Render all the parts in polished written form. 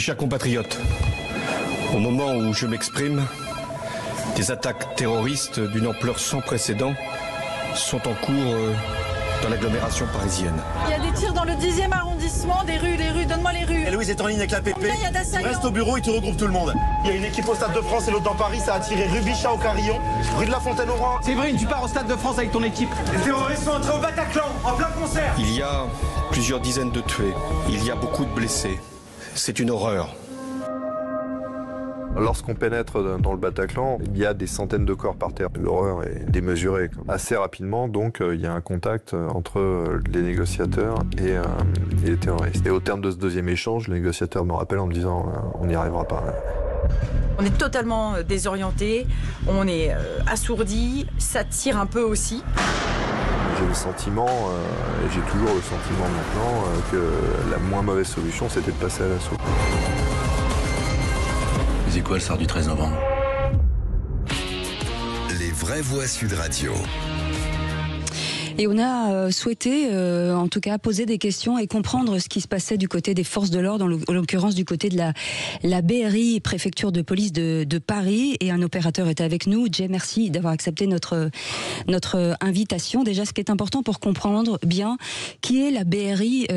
chers compatriotes, au moment où je m'exprime, des attaques terroristes d'une ampleur sans précédent sont en cours dans l'agglomération parisienne. Il y a des tirs dans le 10e arrondissement, les rues, donne-moi les rues. Et Louise est en ligne avec la PP. Il y a d'assaillants. Reste au bureau, il te regroupe tout le monde. Il y a une équipe au Stade de France et l'autre dans Paris, ça a tiré rue Bichat au Carillon, rue de la Fontaine-au-Roi. Séverine, tu pars au Stade de France avec ton équipe. Les terroristes sont entrés au Bataclan, en plein concert. Il y a plusieurs dizaines de tués, il y a beaucoup de blessés. C'est une horreur. Lorsqu'on pénètre dans le Bataclan, il y a des centaines de corps par terre. L'horreur est démesurée. Assez rapidement, donc, il y a un contact entre les négociateurs et les terroristes. Et au terme de ce deuxième échange, le négociateur me rappelle en me disant « on n'y arrivera pas ». On est totalement désorienté, on est assourdi, ça tire un peu aussi. J'ai le sentiment, et j'ai toujours le sentiment maintenant, que la moins mauvaise solution, c'était de passer à l'assaut. C'est quoi le soir du 13 novembre? Les vraies voix Sud Radio. Et on a souhaité, en tout cas, poser des questions et comprendre ce qui se passait du côté des forces de l'ordre, en l'occurrence du côté de la BRI, préfecture de police de Paris. Et un opérateur est avec nous. Jay, merci d'avoir accepté notre invitation. Déjà, ce qui est important pour comprendre bien qui est la BRI,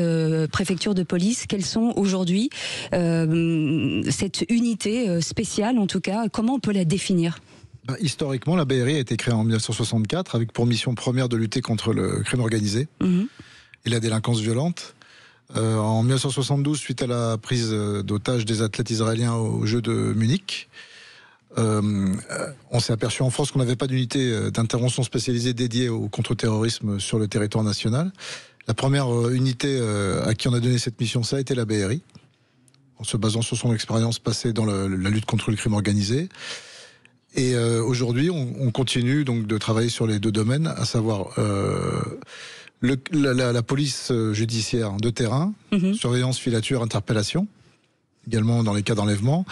préfecture de police, quelles sont aujourd'hui cette unité spéciale, en tout cas, comment on peut la définir? Historiquement, la BRI a été créée en 1964 avec pour mission première de lutter contre le crime organisé et la délinquance violente. En 1972, suite à la prise d'otages des athlètes israéliens aux Jeux de Munich, on s'est aperçu en France qu'on n'avait pas d'unité d'intervention spécialisée dédiée au contre-terrorisme sur le territoire national. La première unité à qui on a donné cette mission, ça a été la BRI, en se basant sur son expérience passée dans la lutte contre le crime organisé. Et aujourd'hui, on continue donc de travailler sur les deux domaines, à savoir la police judiciaire de terrain, surveillance, filature, interpellation, également dans les cas d'enlèvement,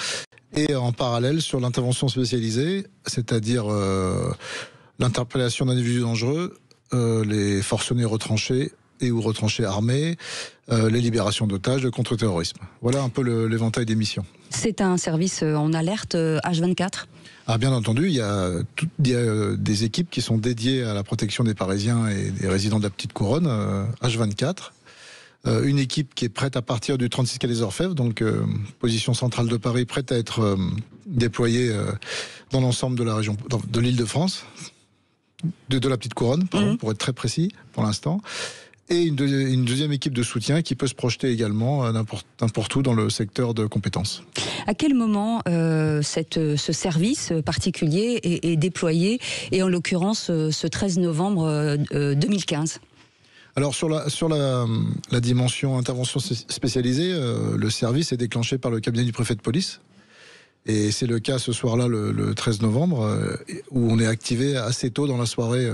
et en parallèle sur l'intervention spécialisée, c'est-à-dire l'interpellation d'individus dangereux, les forcenés retranchés et ou retranchés armés, les libérations d'otages, le contre-terrorisme. Voilà un peu l'éventail des missions. C'est un service en alerte H24 ? Ah, bien entendu, il y a des équipes qui sont dédiées à la protection des Parisiens et des résidents de la Petite Couronne, H24. Une équipe qui est prête à partir du 36 quai des Orfèvres, donc position centrale de Paris, prête à être déployée dans l'ensemble de la région, de l'Île-de-France, de la Petite Couronne, pardon, pour être très précis pour l'instant. Et une deuxième équipe de soutien qui peut se projeter également n'importe où dans le secteur de compétences. À quel moment ce service particulier est déployé, et en l'occurrence ce 13 novembre 2015 ? Alors sur la dimension intervention spécialisée, le service est déclenché par le cabinet du préfet de police. Et c'est le cas ce soir-là, le 13 novembre, où on est activé assez tôt dans la soirée.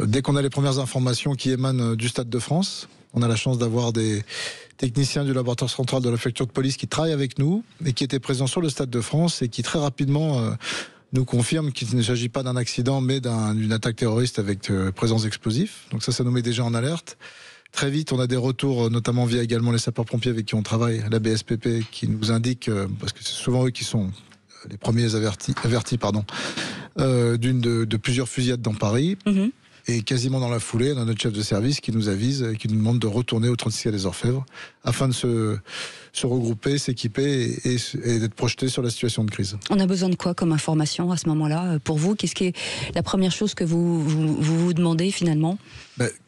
Dès qu'on a les premières informations qui émanent du Stade de France, on a la chance d'avoir des techniciens du laboratoire central de la préfecture de police qui travaillent avec nous et qui étaient présents sur le Stade de France et qui très rapidement nous confirment qu'il ne s'agit pas d'un accident mais d'une attaque terroriste avec présence d'explosifs. Donc ça nous met déjà en alerte. Très vite, on a des retours, notamment via également les sapeurs-pompiers avec qui on travaille, la BSPP, qui nous indique, parce que c'est souvent eux qui sont les premiers avertis de plusieurs fusillades dans Paris. Et quasiment dans la foulée, on a notre chef de service qui nous avise, qui nous demande de retourner au 36 quai des Orfèvres afin de se regrouper, s'équiper et d'être projeté sur la situation de crise. On a besoin de quoi comme information à ce moment-là pour vous? Qu'est-ce qui est la première chose que vous demandez finalement?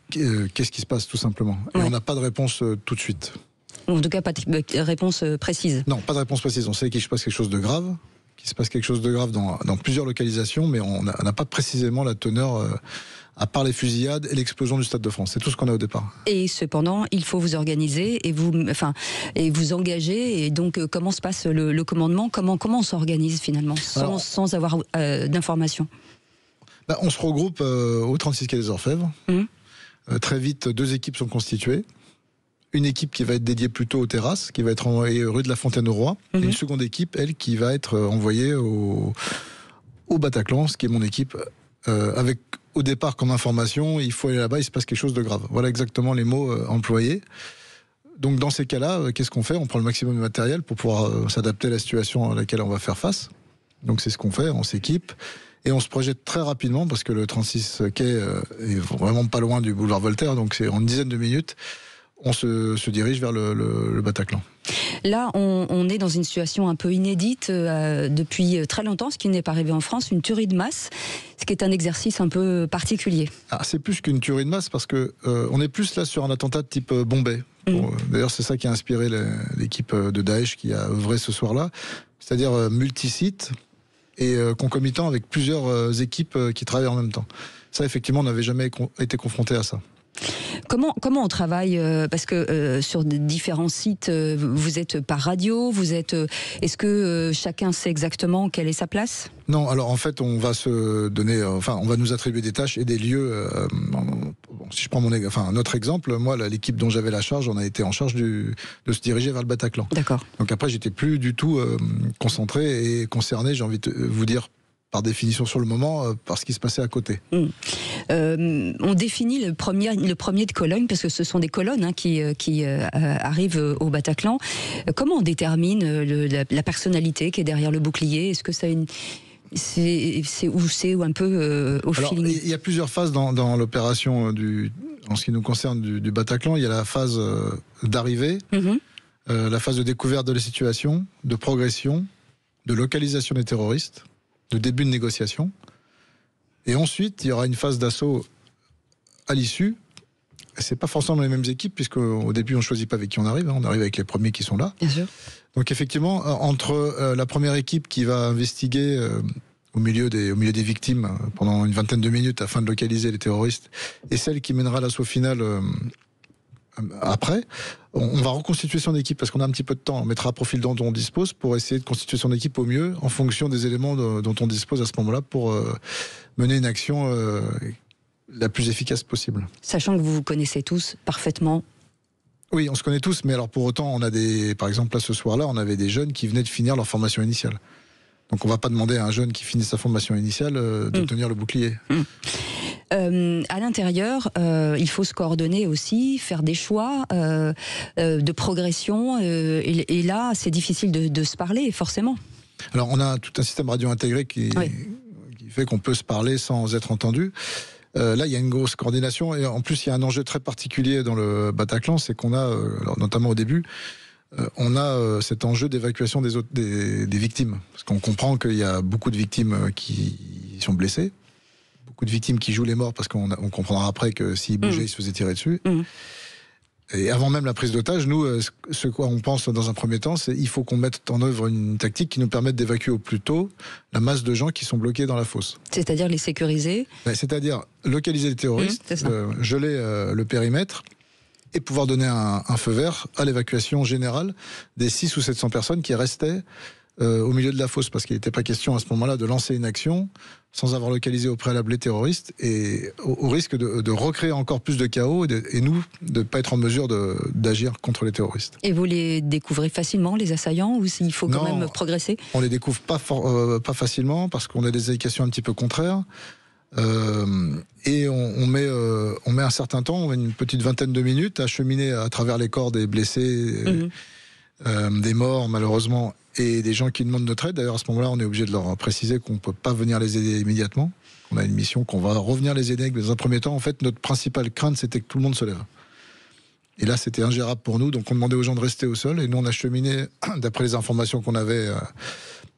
Qu'est-ce qui se passe tout simplement? Et on n'a pas de réponse tout de suite. En tout cas, pas de réponse précise. Non, pas de réponse précise. On sait qu'il se passe quelque chose de grave. Qu'il se passe quelque chose de grave dans plusieurs localisations, mais on n'a pas précisément la teneur, à part les fusillades et l'explosion du Stade de France. C'est tout ce qu'on a au départ. Et cependant, il faut vous organiser et vous engager. Et donc, comment se passe le commandement? Comment on s'organise finalement, sans avoir d'informations? On se regroupe au 36 quai des Orfèvres. Très vite, 2 équipes sont constituées. Une équipe qui va être dédiée plutôt aux terrasses, qui va être envoyée rue de la Fontaine-au-Roi. Et une seconde équipe, elle, qui va être envoyée au Bataclan, ce qui est mon équipe, avec au départ comme information, il faut aller là-bas, il se passe quelque chose de grave. Voilà exactement les mots employés. Donc dans ces cas-là, qu'est-ce qu'on fait ? On prend le maximum de matériel pour pouvoir s'adapter à la situation à laquelle on va faire face. Donc c'est ce qu'on fait, on s'équipe et on se projette très rapidement parce que le 36 quai est vraiment pas loin du boulevard Voltaire, donc c'est en une dizaine de minutes, on se dirige vers le Bataclan. Là, on est dans une situation un peu inédite depuis très longtemps, ce qui n'est pas arrivé en France, une tuerie de masse, ce qui est un exercice un peu particulier. C'est plus qu'une tuerie de masse parce que on est plus là sur un attentat de type Bombay. D'ailleurs, c'est ça qui a inspiré l'équipe de Daesh qui a œuvré ce soir-là, c'est-à-dire multisite et concomitant avec plusieurs équipes qui travaillent en même temps. Ça, effectivement, on n'avait jamais été confronté à ça. Comment on travaille parce que sur différents sites, vous êtes par radio, est-ce que chacun sait exactement quelle est sa place ? Non, alors en fait, on va se donner, on va nous attribuer des tâches et des lieux. Si je prends notre exemple, moi, l'équipe dont j'avais la charge, on a été en charge de se diriger vers le Bataclan. D'accord. Donc après, j'étais plus du tout concentré et concerné, j'ai envie de vous dire, par définition sur le moment, par ce qui se passait à côté. On définit le premier de colonne, parce que ce sont des colonnes qui arrivent au Bataclan. Comment on détermine la personnalité qui est derrière le bouclier ? Est-ce que ça a une... C'est un peu au feeling. Il y a plusieurs phases dans l'opération en ce qui nous concerne du Bataclan. Il y a la phase d'arrivée, la phase de découverte de la situation, de progression, de localisation des terroristes, de début de négociation. Et ensuite, il y aura une phase d'assaut à l'issue. C'est pas forcément les mêmes équipes, puisqu'au début, on ne choisit pas avec qui on arrive. On arrive avec les premiers qui sont là. Bien sûr. Donc effectivement, entre la première équipe qui va investiguer au milieu des victimes pendant une vingtaine de minutes afin de localiser les terroristes, et celle qui mènera l'assaut final après, on va reconstituer son équipe parce qu'on a un petit peu de temps. On mettra à profil dont on dispose pour essayer de constituer son équipe au mieux en fonction des éléments dont on dispose à ce moment-là pour mener une action la plus efficace possible. Sachant que vous vous connaissez tous parfaitement. Oui, on se connaît tous, mais alors pour autant, par exemple, là ce soir-là, on avait des jeunes qui venaient de finir leur formation initiale. Donc on ne va pas demander à un jeune qui finit sa formation initiale de tenir le bouclier. À l'intérieur, il faut se coordonner aussi, faire des choix de progression. Et là, c'est difficile de se parler, forcément. Alors, on a tout un système radio intégré qui fait qu'on peut se parler sans être entendu. Là, il y a une grosse coordination. Et en plus, il y a un enjeu très particulier dans le Bataclan, c'est qu'on a, notamment au début, on a cet enjeu d'évacuation des victimes. Parce qu'on comprend qu'il y a beaucoup de victimes qui sont blessées. Beaucoup de victimes qui jouent les morts parce qu'on comprendra après que s'ils bougeaient, ils se faisaient tirer dessus. Et avant même la prise d'otage, nous, ce quoi on pense dans un premier temps, c'est qu'il faut qu'on mette en œuvre une tactique qui nous permette d'évacuer au plus tôt la masse de gens qui sont bloqués dans la fosse. C'est-à-dire les sécuriser ? C'est-à-dire localiser les terroristes, geler le périmètre et pouvoir donner un feu vert à l'évacuation générale des 600 ou 700 personnes qui restaient au milieu de la fosse, parce qu'il n'était pas question à ce moment-là de lancer une action sans avoir localisé au préalable les terroristes, et au risque de recréer encore plus de chaos et nous, de ne pas être en mesure d'agir contre les terroristes. Et vous les découvrez facilement, les assaillants, ou s'il faut quand même progresser ? On les découvre pas facilement, parce qu'on a des indications un petit peu contraires. Et on met un certain temps, on met une petite vingtaine de minutes à cheminer à travers les corps des blessés, des morts malheureusement, et des gens qui demandent notre aide. D'ailleurs, à ce moment-là, on est obligé de leur préciser qu'on ne peut pas venir les aider immédiatement. On a une mission qu'on va revenir les aider. Mais dans un premier temps, en fait, notre principale crainte, c'était que tout le monde se lève. Et là, c'était ingérable pour nous. Donc, on demandait aux gens de rester au sol. Et nous, on a cheminé, d'après les informations qu'on avait,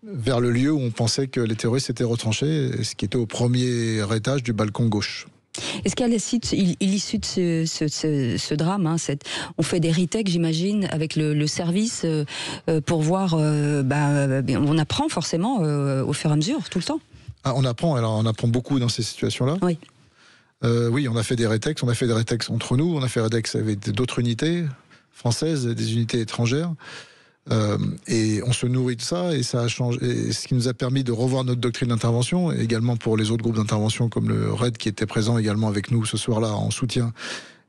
vers le lieu où on pensait que les terroristes étaient retranchés, ce qui était au premier étage du balcon gauche. Est-ce qu'à l'issue de ce drame, on fait des retakes, j'imagine, avec le service pour voir, on apprend forcément au fur et à mesure, tout le temps. On apprend beaucoup dans ces situations-là. Oui. Oui, on a fait des retakes, entre nous, on a fait des retakes avec d'autres unités françaises, des unités étrangères. Et on se nourrit de ça, et ça a changé, et ce qui nous a permis de revoir notre doctrine d'intervention, et également pour les autres groupes d'intervention comme le RAID qui était présent également avec nous ce soir-là en soutien,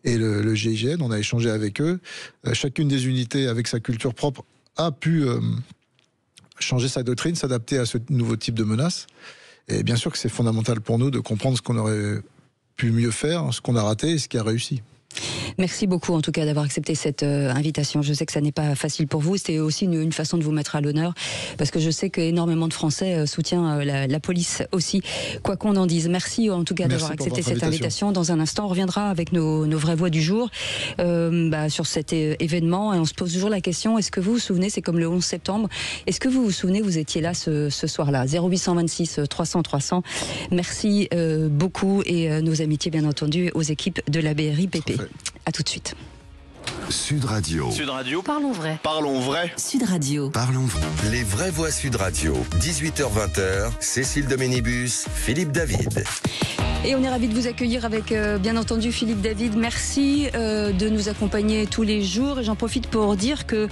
et le GIGN, on a échangé avec eux. Chacune des unités avec sa culture propre a pu changer sa doctrine, s'adapter à ce nouveau type de menace. Et bien sûr que c'est fondamental pour nous de comprendre ce qu'on aurait pu mieux faire, ce qu'on a raté et ce qui a réussi. Merci beaucoup en tout cas d'avoir accepté cette invitation. Je sais que ça n'est pas facile pour vous. C'était aussi une façon de vous mettre à l'honneur parce que je sais qu'énormément de Français soutiennent la police aussi, quoi qu'on en dise. Merci en tout cas d'avoir accepté cette invitation. Dans un instant, on reviendra avec nos vraies voix du jour sur cet événement et on se pose toujours la question, est-ce que vous vous souvenez, c'est comme le 11 septembre, est-ce que vous vous souvenez, vous étiez là ce soir-là? 0826 300 300. Merci beaucoup et nos amitiés bien entendu aux équipes de la BRI PP. À tout de suite. Sud Radio. Sud Radio. Parlons vrai. Parlons vrai. Sud Radio. Parlons vrai. Les vraies voix Sud Radio. 18h-20h. Cécile Doménibus, Philippe David. Et on est ravis de vous accueillir avec, bien entendu, Philippe David. Merci de nous accompagner tous les jours. Et j'en profite pour dire que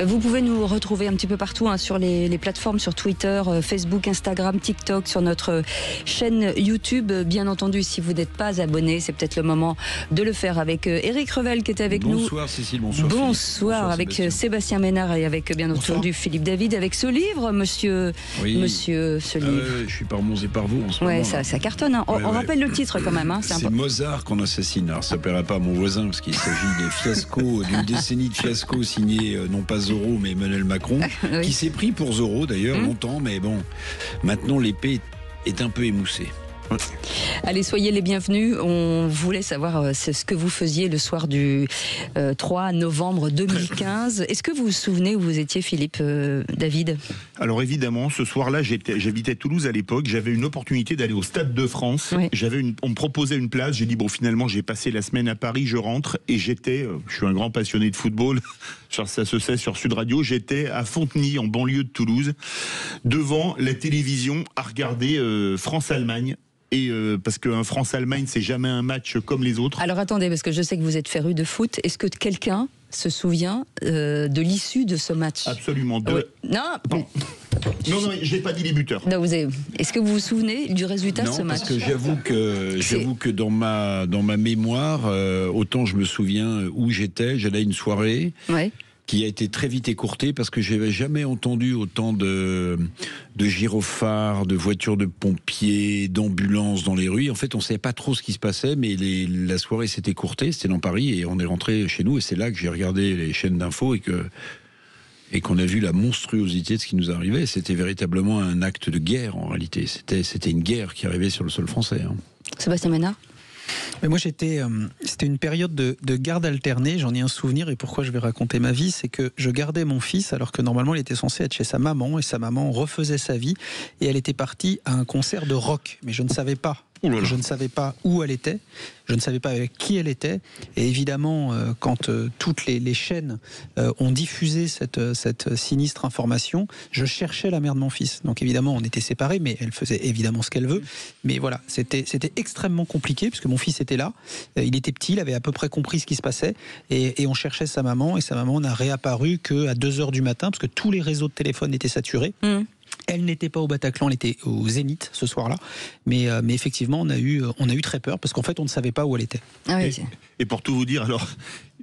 vous pouvez nous retrouver un petit peu partout sur les plateformes, sur Twitter, Facebook, Instagram, TikTok, sur notre chaîne YouTube. Bien entendu, si vous n'êtes pas abonné, c'est peut-être le moment de le faire avec Éric Revel qui était avec nous. Bonsoir Cécile, bonsoir. Bonsoir avec Sébastien Ménard et avec, bien entendu, Philippe David. Avec ce livre, monsieur ce livre. Je suis par Mons et par vous en ce moment. Ouais, ça cartonne. Hein. On rappelle le titre quand même. C'est Mozart qu'on assassine. Alors ça ne plaira pas à mon voisin parce qu'il s'agit des fiascos, d'une décennie de fiascos signés non pas Zorro mais Emmanuel Macron, qui s'est pris pour Zorro d'ailleurs longtemps, mais bon, maintenant l'épée est un peu émoussée. Allez, soyez les bienvenus. On voulait savoir ce que vous faisiez le soir du 3 novembre 2015. Est-ce que vous vous souvenez où vous étiez, Philippe David? Alors évidemment, ce soir-là, j'habitais Toulouse à l'époque. J'avais une opportunité d'aller au Stade de France. Oui. On me proposait une place. J'ai dit bon, finalement, j'ai passé la semaine à Paris. Je rentre et je suis un grand passionné de football. Ça se sait sur Sud Radio. J'étais à Fontenay, en banlieue de Toulouse, devant la télévision à regarder France-Allemagne. Et parce qu'un France-Allemagne, c'est jamais un match comme les autres. Alors attendez, parce que je sais que vous êtes féru de foot. Est-ce que quelqu'un se souvient de l'issue de ce match? Absolument. Non. Non, j'ai pas dit les buteurs. Est-ce que vous vous souvenez du résultat de ce match? Parce que j'avoue que dans ma mémoire, autant je me souviens où j'étais. J'allais à une soirée. Ouais. Qui a été très vite écourté parce que je n'avais jamais entendu autant de gyrophares, de voitures de pompiers, d'ambulances dans les rues. En fait, on ne savait pas trop ce qui se passait, mais la soirée s'est écourtée, c'était dans Paris, et on est rentré chez nous, et c'est là que j'ai regardé les chaînes d'infos et qu'on a vu la monstruosité de ce qui nous arrivait. C'était véritablement un acte de guerre, en réalité. C'était une guerre qui arrivait sur le sol français. Sébastien Ménard? Mais moi c'était une période de garde alternée, j'en ai un souvenir, et pourquoi je vais raconter ma vie, c'est que je gardais mon fils alors que normalement il était censé être chez sa maman, et sa maman refaisait sa vie, et elle était partie à un concert de rock, mais je ne savais pas. Je ne savais pas où elle était, je ne savais pas avec qui elle était, et évidemment quand toutes les chaînes ont diffusé cette sinistre information, je cherchais la mère de mon fils. Donc évidemment on était séparés, mais elle faisait évidemment ce qu'elle veut, mais voilà, c'était extrêmement compliqué puisque mon fils était là, il était petit, il avait à peu près compris ce qui se passait, et on cherchait sa maman, et sa maman n'a réapparu qu'à 2h du matin parce que tous les réseaux de téléphone étaient saturés. Elle n'était pas au Bataclan, elle était au Zénith ce soir-là. Mais effectivement, on a eu très peur parce qu'en fait, on ne savait pas où elle était. Et pour tout vous dire, alors,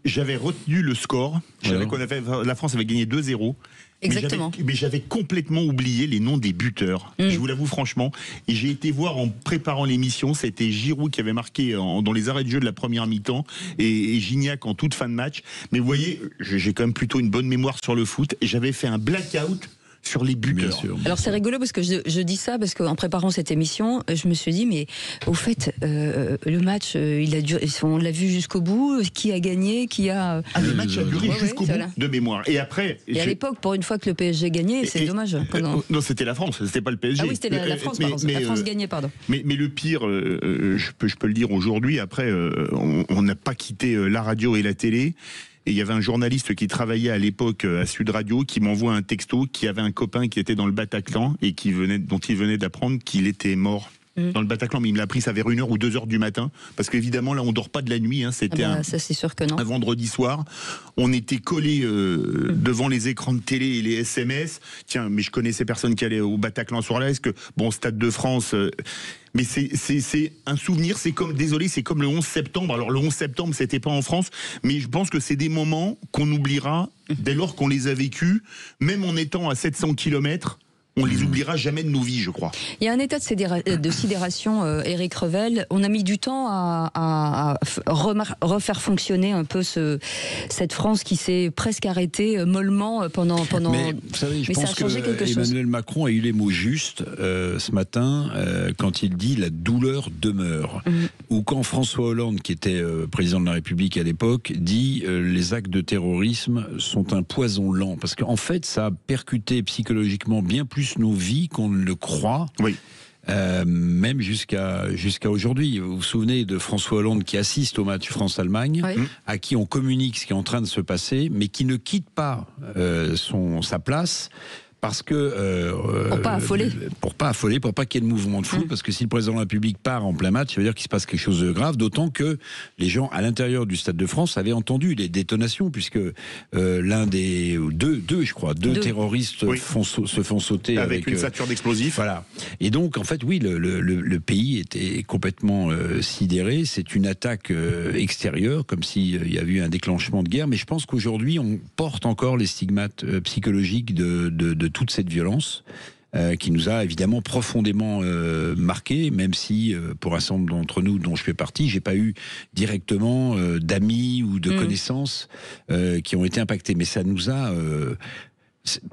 j'avais retenu le score. La France avait gagné 2-0. Exactement. Mais j'avais complètement oublié les noms des buteurs. Je vous l'avoue franchement. Et j'ai été voir en préparant l'émission, c'était Giroud qui avait marqué dans les arrêts de jeu de la première mi-temps et Gignac en toute fin de match. Mais vous voyez, j'ai quand même plutôt une bonne mémoire sur le foot. Et j'avais fait un blackout sur les buteurs. Alors c'est rigolo parce que je dis ça parce qu'en préparant cette émission, je me suis dit mais au fait le match on l'a vu jusqu'au bout, qui a gagné, qui a... le match a duré jusqu'au bout de mémoire. Et après... Et à l'époque, pour une fois que le PSG gagnait, c'est dommage. Non, c'était la France, c'était pas le PSG. Ah oui, c'était la France, pardon. La France gagnait, pardon. Mais le pire, je peux le dire aujourd'hui, après, on n'a pas quitté la radio et la télé. Et il y avait un journaliste qui travaillait à l'époque à Sud Radio qui m'envoie un texto qui avait un copain qui était dans le Bataclan et dont il venait d'apprendre qu'il était mort dans le Bataclan, mais il me l'a appris ça vers 1h ou 2h du matin, parce qu'évidemment là on dort pas de la nuit, c'était ça, c'est sûr que non. Un vendredi soir, on était collés devant les écrans de télé et les SMS. Tiens, mais je connais ces personnes qui allaient au Bataclan ce soir-là, est-ce que Stade de France... Mais c'est un souvenir, c'est comme le 11 septembre. Alors le 11 septembre, c'était pas en France, mais je pense que c'est des moments qu'on oubliera dès lors qu'on les a vécus, même en étant à 700 km on les oubliera jamais de nos vies, je crois. Il y a un état de sidération, Éric Revel. On a mis du temps à refaire fonctionner un peu cette France qui s'est presque arrêtée mollement pendant. Mais vous savez, je pense que Emmanuel Macron a eu les mots justes ce matin quand il dit la douleur demeure. Ou quand François Hollande, qui était président de la République à l'époque, dit les actes de terrorisme sont un poison lent. Parce qu'en fait, ça a percuté psychologiquement bien plus nos vies qu'on ne le croit. Oui. Même jusqu'à aujourd'hui. Vous vous souvenez de François Hollande qui assiste au match France-Allemagne, à qui on communique ce qui est en train de se passer, mais qui ne quitte pas sa place. Parce que pour pas affoler, pour pas qu'il y ait de mouvement de foule, parce que si le président de la République part en plein match, ça veut dire qu'il se passe quelque chose de grave, d'autant que les gens à l'intérieur du Stade de France avaient entendu les détonations, puisque deux terroristes se font sauter avec une ceinture d'explosifs. Voilà. Et donc en fait, oui, le pays était complètement sidéré. C'est une attaque extérieure, comme s'il y avait eu un déclenchement de guerre. Mais je pense qu'aujourd'hui, on porte encore les stigmates psychologiques de toute cette violence qui nous a évidemment profondément marqué, même si pour un certain nombre d'entre nous dont je fais partie, j'ai pas eu directement d'amis ou de connaissances qui ont été impactés, mais ça nous a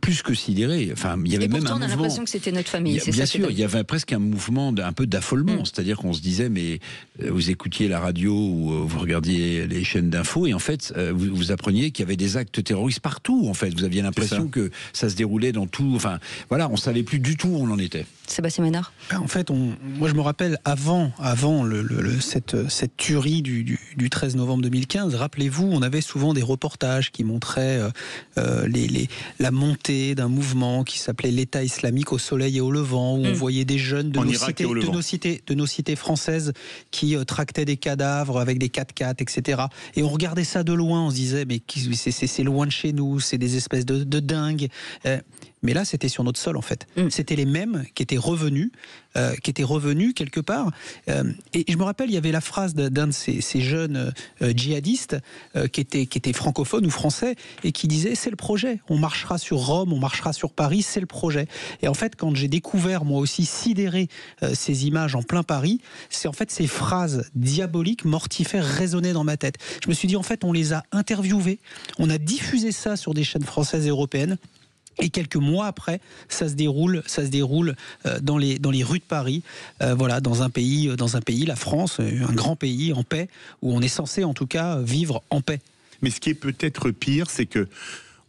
plus que sidéré. Enfin, il y avait même un mouvement. On a l'impression que c'était notre famille. Bien sûr, il y avait presque un mouvement un peu d'affolement. C'est-à-dire qu'on se disait, mais vous écoutiez la radio ou vous regardiez les chaînes d'infos et en fait, vous appreniez qu'il y avait des actes terroristes partout. En fait, vous aviez l'impression que ça se déroulait dans tout. Enfin, voilà, on savait plus du tout où on en était. Sébastien Ménard. En fait, moi je me rappelle avant cette tuerie du 13 novembre 2015. Rappelez-vous, on avait souvent des reportages qui montraient la montée d'un mouvement qui s'appelait l'État islamique au soleil et au levant, où on voyait des jeunes de nos cités françaises qui tractaient des cadavres avec des 4x4, etc. Et on regardait ça de loin, on se disait mais c'est loin de chez nous, c'est des espèces de dingues. Mais là, c'était sur notre sol, en fait. C'était les mêmes qui étaient revenus quelque part. Et je me rappelle, il y avait la phrase d'un de ces jeunes djihadistes qui était francophone ou français et qui disait « c'est le projet, on marchera sur Rome, on marchera sur Paris, c'est le projet ». Et en fait, quand j'ai découvert, moi aussi, sidéré ces images en plein Paris, c'est en fait ces phrases diaboliques, mortifères, résonnaient dans ma tête. Je me suis dit, en fait, on les a interviewés, on a diffusé ça sur des chaînes françaises et européennes. Et quelques mois après, ça se déroule dans les rues de Paris, voilà, dans un pays, la France, un grand pays en paix, où on est censé en tout cas vivre en paix. Mais ce qui est peut-être pire, c'est que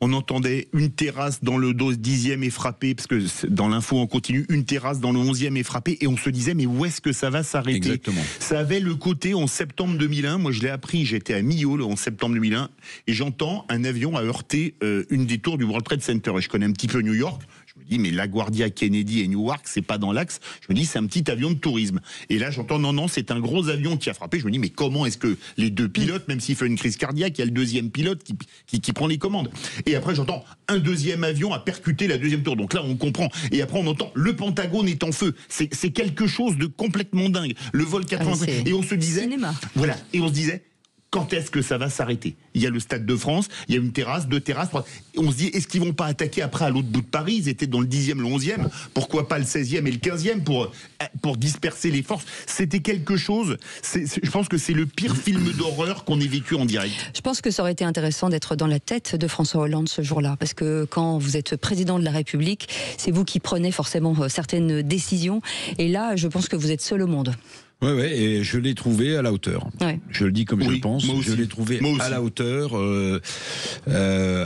on entendait une terrasse dans le 10e est frappée, parce que dans l'info on continue, une terrasse dans le 11e est frappée, et on se disait mais où est-ce que ça va s'arrêter ? Exactement. Ça avait le côté en septembre 2001, moi je l'ai appris, j'étais à Millau le 11 septembre 2001, et j'entends un avion a heurté une des tours du World Trade Center, et je connais un petit peu New York. Je me dis, mais LaGuardia, Kennedy et Newark, c'est pas dans l'axe. Je me dis, c'est un petit avion de tourisme. Et là, j'entends, non, c'est un gros avion qui a frappé. Je me dis, mais comment est-ce que les deux pilotes, même s'il fait une crise cardiaque, il y a le deuxième pilote qui prend les commandes. Et après, j'entends, un deuxième avion a percuté la deuxième tour. Donc là, on comprend. Et après, on entend, le Pentagone est en feu. C'est quelque chose de complètement dingue. Le vol 85. Et on se disait, voilà. Et on se disait, quand est-ce que ça va s'arrêter ? Il y a le Stade de France, il y a une terrasse, 2 terrasses. On se dit, est-ce qu'ils vont pas attaquer après à l'autre bout de Paris ? Ils étaient dans le 10e, le 11e. Pourquoi pas le 16e et le 15e pour disperser les forces ? C'était quelque chose. Je pense que c'est le pire film d'horreur qu'on ait vécu en direct. Je pense que ça aurait été intéressant d'être dans la tête de François Hollande ce jour-là. Parce que quand vous êtes président de la République, c'est vous qui prenez forcément certaines décisions. Et là, je pense que vous êtes seul au monde. Oui, et je l'ai trouvé à la hauteur. Ouais. Je le dis comme je le pense. Je l'ai trouvé à la hauteur.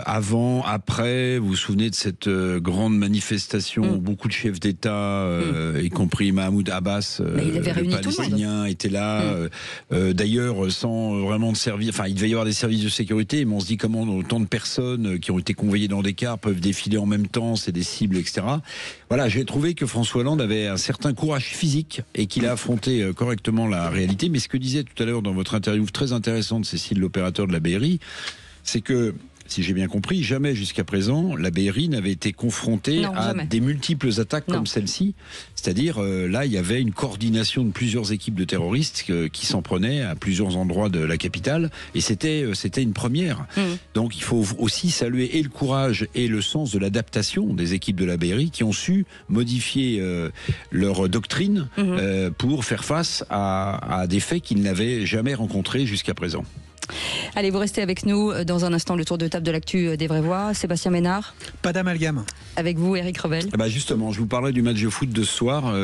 Avant, après, vous vous souvenez de cette grande manifestation où beaucoup de chefs d'État, y compris Mahmoud Abbas, le palestinien, étaient là. D'ailleurs, sans vraiment de service. Enfin, il devait y avoir des services de sécurité, mais on se dit comment autant de personnes qui ont été convoyées dans des cars peuvent défiler en même temps, c'est des cibles, etc. Voilà, j'ai trouvé que François Hollande avait un certain courage physique et qu'il a affronté correctement la réalité. Mais ce que disait tout à l'heure dans votre interview très intéressante, Cécile, l'opérateur de la BRI, c'est que si j'ai bien compris, jamais jusqu'à présent, la BRI n'avait été confrontée à des multiples attaques comme celle-ci. C'est-à-dire, là, il y avait une coordination de plusieurs équipes de terroristes qui s'en prenaient à plusieurs endroits de la capitale. Et c'était une première. Donc, il faut aussi saluer et le courage et le sens de l'adaptation des équipes de la BRI qui ont su modifier leur doctrine pour faire face à des faits qu'ils n'avaient jamais rencontrés jusqu'à présent. Allez, vous restez avec nous dans un instant, le tour de table de l'actu des Vrais-Voix. Sébastien Ménard. Pas d'amalgame. Avec vous, Éric Revel. Justement, je vous parlais du match de foot de ce soir.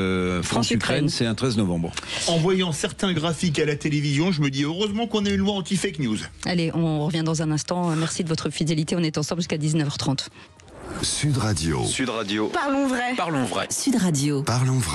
France-Ukraine, c'est un 13 novembre. En voyant certains graphiques à la télévision, je me dis heureusement qu'on a une loi anti-fake news. Allez, on revient dans un instant. Merci de votre fidélité. On est ensemble jusqu'à 19h30. Sud Radio. Sud Radio. Parlons vrai. Parlons vrai. Sud Radio. Parlons vrai.